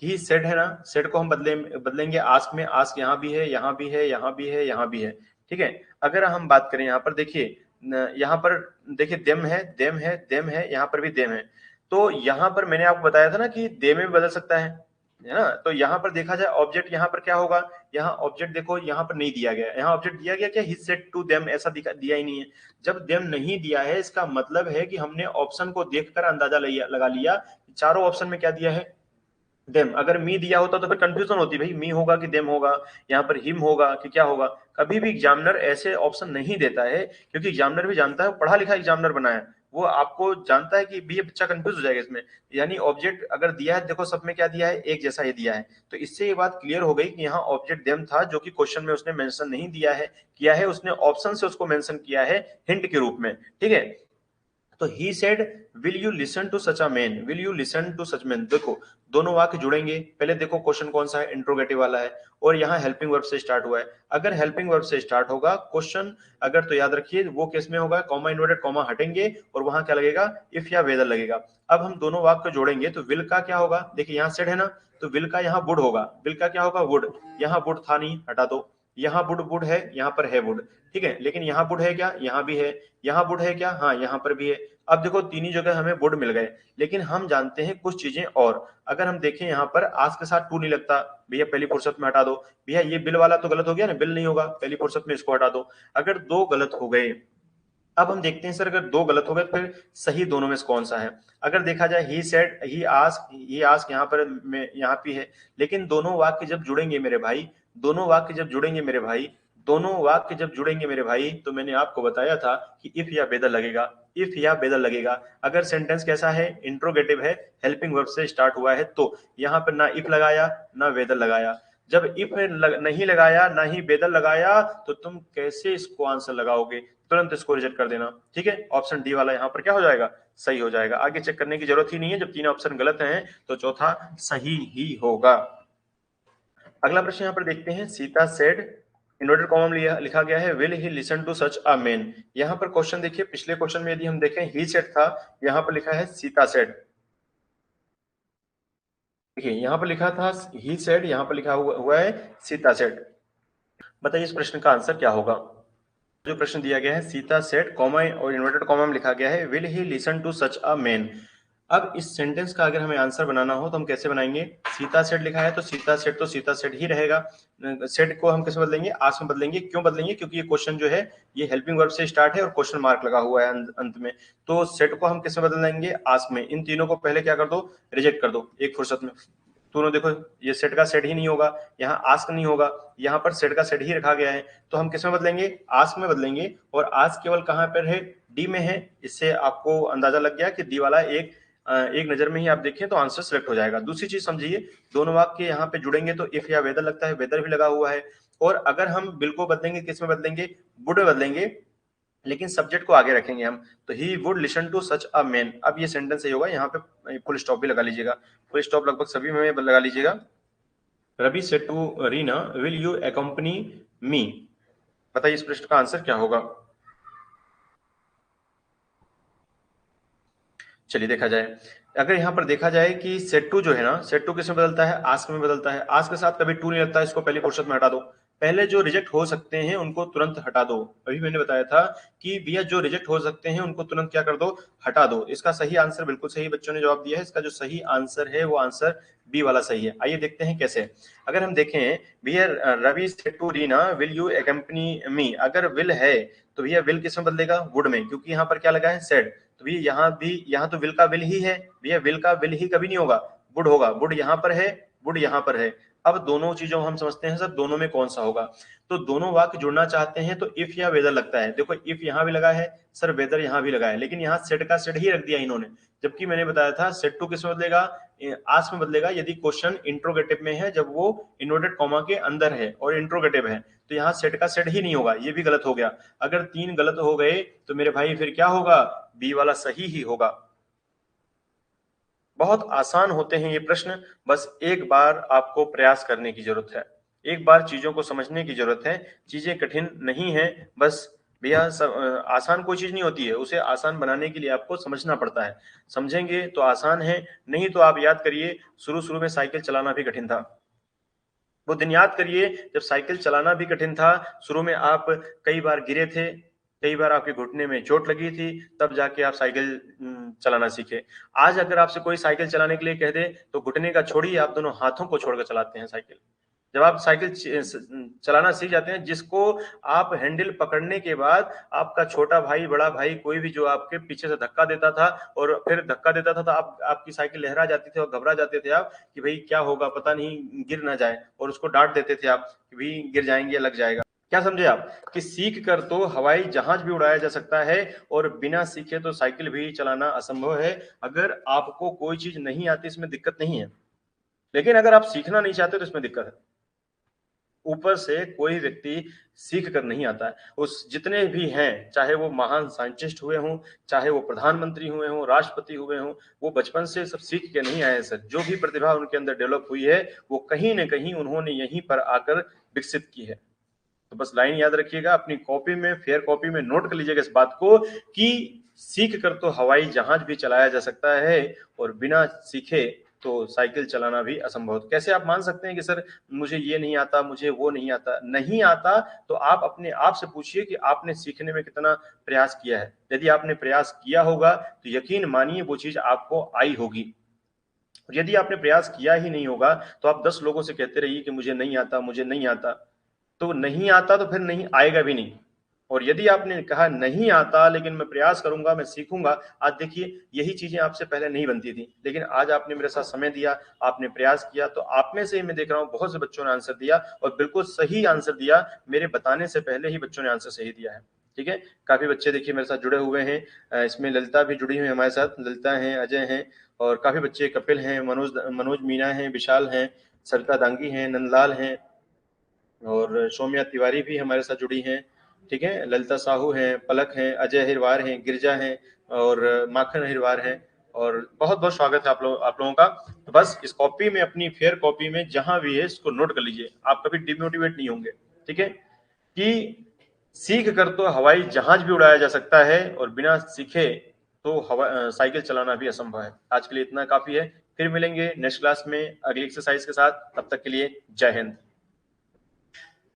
S1: ही सेड है ना, सेड को हम बदलेंगे आस्क में। आस्क यहाँ भी है, यहाँ भी है, यहाँ भी है, यहाँ भी है। ठीक है, अगर हम बात करें यहाँ पर देखिए, यहाँ पर देखिए देम है, देम है, देम है, यहाँ पर भी देम है। तो यहाँ पर मैंने आपको बताया था ना कि दे में भी बदल सकता है, है ना। तो यहाँ पर देखा जाए ऑब्जेक्ट यहाँ पर क्या होगा, यहाँ ऑब्जेक्ट देखो यहाँ पर नहीं दिया गया, यहाँ ऑब्जेक्ट दिया गया क्या, ही सेड टू देम, ऐसा दिया ही नहीं है। जब देम नहीं दिया है इसका मतलब है कि हमने ऑप्शन को देखकर अंदाजा लगा लिया, चारों ऑप्शन में क्या दिया है, देम। अगर मी दिया होता तो फिर कंफ्यूजन होती, भाई मी होगा कि देम होगा, यहाँ पर हिम होगा कि क्या होगा। कभी भी एग्जामिनर ऐसे ऑप्शन नहीं देता है, क्योंकि एग्जामिनर भी जानता है, पढ़ा लिखा एग्जामिनर बना है, वो आपको जानता है कि भी ये बच्चा कंफ्यूज हो जाएगा इसमें। यानी ऑब्जेक्ट अगर दिया है, देखो सब में क्या दिया है, एक जैसा ही दिया है। तो इससे ये बात क्लियर हो गई कि यहाँ ऑब्जेक्ट देम था, जो कि क्वेश्चन में उसने मेंशन नहीं दिया है, किया है उसने ऑप्शन से उसको मेंशन किया है हिंट के रूप में, ठीक है। तो he said will you listen to such a man, will you listen to such man. देखो दोनों वाक्य जुड़ेंगे, पहले देखो क्वेश्चन कौन सा है, इंट्रोगेटिव वाला है, और यहाँ हेल्पिंग वर्ब से स्टार्ट हुआ है। अगर हेल्पिंग वर्ब से स्टार्ट होगा क्वेश्चन, अगर तो याद रखिए वो केस में होगा कॉमा इन्वर्टेड कॉमा हटेंगे और वहां क्या लगेगा, इफ या वेदर लगेगा। अब हम दोनों वाक्य जोड़ेंगे तो विल का क्या होगा, देखिए यहाँ सेड है ना, तो विल का यहाँ वुड होगा, विल का क्या होगा, वुड। यहाँ वुड था नहीं, हटा दो। यहाँ वुड वुड है, यहाँ पर है वुड, ठीक है। लेकिन यहाँ वुड है क्या, यहाँ भी है। यहाँ वुड है क्या, हाँ यहाँ पर भी है। अब देखो तीन ही जगह हमें वुड मिल गए, लेकिन हम जानते हैं कुछ चीजें और। अगर हम देखें यहाँ पर आज के साथ टू नहीं लगता, भैया पहली फुर्सत में हटा दो। भैया ये बिल वाला तो गलत हो गया ना, बिल नहीं होगा, पहली फुर्सत में इसको हटा दो। अगर दो गलत हो गए, अब हम देखते हैं सर अगर दो गलत हो गए तो फिर सही दोनों में से कौन सा है। अगर देखा जाए ही सेड, ही आस्क यहाँ पर यहाँ पे है, लेकिन दोनों वाक्य जब जुड़ेंगे मेरे भाई, दोनों वाक्य जब जुड़ेंगे मेरे भाई, दोनों वाक्य जब जुड़ेंगे मेरे भाई, तो मैंने आपको बताया था कि इफ या बेदर लगेगा, इफ या बेदर लगेगा। अगर सेंटेंस कैसा है, इंट्रोगेटिव है, हेल्पिंग वर्ब से स्टार्ट हुआ है, तो यहाँ पर ना इफ लगाया ना वेदर लगाया। जब इफ नहीं लगाया ना ही वेदर लगाया, तो तुम कैसे इसको आंसर लगाओगे, तुरंत इसको रिजेक्ट कर देना, ठीक है। ऑप्शन डी वाला यहाँ पर क्या हो जाएगा, सही हो जाएगा। आगे चेक करने की जरूरत ही नहीं है, जब तीन ऑप्शन गलत हैं तो चौथा सही ही होगा। अगला प्रश्न यहाँ पर देखते हैं, सीता सेड, इन्वर्टेड कॉमा में लिखा गया है will he listen to such a man. यहाँ पर क्वेश्चन देखिए, पिछले क्वेश्चन में यदि हम देखें ही सेड था, यहाँ पर लिखा है सीता सेड। देखिए यहाँ पर लिखा था ही सेड, यहाँ पर लिखा हुआ है सीता सेड। बताइए इस प्रश्न का आंसर क्या होगा। जो प्रश्न दिया गया है, सीता सेड कॉमा और इन्वर्टेड कॉमा में लिखा गया है will he listen to such a man. अब इस सेंटेंस का अगर हमें आंसर बनाना हो तो हम कैसे बनाएंगे, सीता सेड लिखा है तो सीता सेड ही रहेगा। सेड को हम कैसे बदलेंगे, आस्क में बदलेंगे। क्यों बदलेंगे, क्योंकि ये क्वेश्चन जो है ये हेल्पिंग वर्ब से स्टार्ट है और क्वेश्चन मार्क लगा हुआ है अंत में। तो सेड को हम किस में बदल देंगे, आस्क में। इन तीनों को पहले क्या कर दो, रिजेक्ट कर दो एक फुर्सत में। दोनों देखो ये सेट का सेट ही नहीं होगा, यहाँ आस्क नहीं होगा, यहाँ पर सेट का सेट ही रखा गया है, तो हम किस में बदलेंगे, आस्क में बदलेंगे। और आस्क केवल कहाँ पर है, डी में है। इससे आपको अंदाजा लग गया कि डी वाला एक नजर में ही आप देखें तो आंसर सिलेक्ट हो जाएगा। दूसरी चीज समझिए, दोनों वाक्य यहाँ पे जुड़ेंगे तो इफ या वेदर लगता है, वेदर भी लगा हुआ है। और अगर हम बिल को बदलेंगे, किस में बदलेंगे, वुड में बदलेंगे, लेकिन सब्जेक्ट को आगे रखेंगे हम, तो he would listen to such a man. अब ये सेंटेंस सही होगा, यहाँ पे फुल स्टॉप भी लगा लीजिएगा, फुल स्टॉप लगभग सभी में लगा लीजिएगा। Ravi said to Rina will you accompany me. बताइए इस प्रश्न का आंसर क्या होगा। चलिए देखा जाए, अगर यहाँ पर देखा जाए कि सेट टू जो है ना, सेट टू किस में बदलता है, आस्क में बदलता है। आस्क के साथ कभी टू नहीं लगता, इसको पहली फुर्सत में हटा दो। पहले जो रिजेक्ट हो सकते हैं उनको तुरंत हटा दो। अभी मैंने बताया था कि भैया जो रिजेक्ट हो सकते हैं उनको तुरंत क्या कर दो, हटा दो। इसका सही आंसर, बिल्कुल सही बच्चों ने जवाब दिया है, इसका जो सही आंसर है वो आंसर बी वाला सही है। आइए देखते हैं कैसे। अगर हम देखें भैया, Ravi said to Rina will you accompany me, अगर विल है तो भैया विल किस में बदलेगा, वुड में, क्योंकि यहाँ पर क्या लगा है, सेड। तो भैया यहाँ तो विल का विल ही है, भैया विल का विल ही कभी नहीं होगा, वुड होगा। वुड यहाँ पर है, वुड यहाँ पर है। अब दोनों चीजों हम समझते हैं सर, दोनों में कौन सा होगा। तो दोनों वाक्य जुड़ना चाहते हैं तो इफ या वेदर लगता है। देखो इफ यहाँ भी लगा है सर, वेदर यहाँ भी लगा है, लेकिन यहाँ सेट का सेट ही रख दिया इन्होंने। जबकि मैंने बताया था सेट टू किस में बदलेगा, आस्क में बदलेगा, यदि क्वेश्चन इंट्रोगेटिव में है, जब वो इन्वर्टेड कॉमा के अंदर है और इंट्रोगेटिव है। तो यहाँ सेट का सेट ही नहीं होगा, ये भी गलत हो गया। अगर तीन गलत हो गए तो मेरे भाई फिर क्या होगा, बी वाला सही ही होगा। बहुत आसान होते हैं ये प्रश्न, बस एक बार आपको प्रयास करने की जरूरत है, एक बार चीजों को समझने की जरूरत है। चीजें कठिन नहीं है, बस भैया आसान कोई चीज नहीं होती है, उसे आसान बनाने के लिए आपको समझना पड़ता है। समझेंगे तो आसान है, नहीं तो आप याद करिए शुरू शुरू में साइकिल चलाना भी कठिन था। वो दिन याद करिए जब साइकिल चलाना भी कठिन था, शुरू में आप कई बार गिरे थे, कई बार आपके घुटने में चोट लगी थी, तब जाके आप साइकिल चलाना सीखे। आज अगर आपसे कोई साइकिल चलाने के लिए कह दे, तो घुटने का छोड़िए, आप दोनों हाथों को छोड़कर चलाते हैं साइकिल। जब आप साइकिल चलाना सीख जाते हैं, जिसको आप हैंडल पकड़ने के बाद आपका छोटा भाई, बड़ा भाई, कोई भी जो आपके पीछे से धक्का देता था और फिर धक्का देता था, तो आपकी साइकिल लहरा जाती थी और घबरा जाते थे आप कि भाई क्या होगा, पता नहीं गिर ना जाए, और उसको डांट देते थे आप कि भाई गिर जाएंगे, लग जाएगा। क्या समझे आप कि सीख कर तो हवाई जहाज भी उड़ाया जा सकता है और बिना सीखे तो साइकिल भी चलाना असंभव है। अगर आपको कोई चीज नहीं आती, इसमें दिक्कत नहीं है, लेकिन अगर आप सीखना नहीं चाहते तो इसमें दिक्कत है। ऊपर से कोई व्यक्ति सीख कर नहीं आता है। उस जितने भी हैं, चाहे वो महान साइंटिस्ट हुए हों, चाहे वो प्रधानमंत्री हुए हों, राष्ट्रपति हुए हों, वो बचपन से सब सीख के नहीं आए सर। जो भी प्रतिभा उनके अंदर डेवलप हुई है, वो कहीं न कहीं उन्होंने यहीं पर आकर विकसित की है। तो बस लाइन याद रखिएगा, अपनी कॉपी में, फेयर कॉपी में नोट कर लीजिएगा इस बात को कि सीख कर तो हवाई जहाज भी चलाया जा सकता है और बिना सीखे तो साइकिल चलाना भी असंभव। कैसे आप मान सकते हैं कि सर मुझे ये नहीं आता, मुझे वो नहीं आता? नहीं आता तो आप अपने आप से पूछिए कि आपने सीखने में कितना प्रयास किया है। यदि आपने प्रयास किया होगा तो यकीन मानिए वो चीज आपको आई होगी। यदि आपने प्रयास किया ही नहीं होगा तो आप 10 लोगों से कहते रहिए कि मुझे नहीं आता, मुझे नहीं आता, तो नहीं आता तो फिर नहीं आएगा भी नहीं। और यदि आपने कहा नहीं आता लेकिन मैं प्रयास करूंगा, मैं सीखूंगा, आज देखिए यही चीजें आपसे पहले नहीं बनती थी, लेकिन आज आपने मेरे साथ समय दिया, आपने प्रयास किया, तो आप में से मैं देख रहा हूं बहुत से बच्चों ने आंसर दिया और बिल्कुल सही आंसर दिया। मेरे बताने से पहले ही बच्चों ने आंसर सही दिया है। ठीक है, काफी बच्चे देखिए मेरे साथ जुड़े हुए हैं। इसमें ललिता भी जुड़ी हुई है हमारे साथ, ललिता हैं, अजय हैं, और काफी बच्चे, कपिल हैं, मनोज मनोज मीना हैं, विशाल हैं, सरिता दांगी हैं, नंदलाल हैं, और सौम्या तिवारी भी हमारे साथ जुड़ी हैं। ठीक है, ललिता साहू हैं, पलक हैं, अजय हिरवार हैं, गिरजा हैं, और माखन हिरवार हैं। और बहुत बहुत स्वागत है आप लोगों का। तो बस इस कॉपी में, अपनी फेयर कॉपी में जहां भी है, इसको नोट कर लीजिए, आप कभी डिमोटिवेट नहीं होंगे। ठीक है, कि सीख कर तो हवाई जहाज भी उड़ाया जा सकता है और बिना सीखे तो साइकिल चलाना भी असंभव है। आज के लिए इतना काफी है, फिर मिलेंगे नेक्स्ट क्लास में अगली एक्सरसाइज के साथ। तब तक के लिए जय हिंद।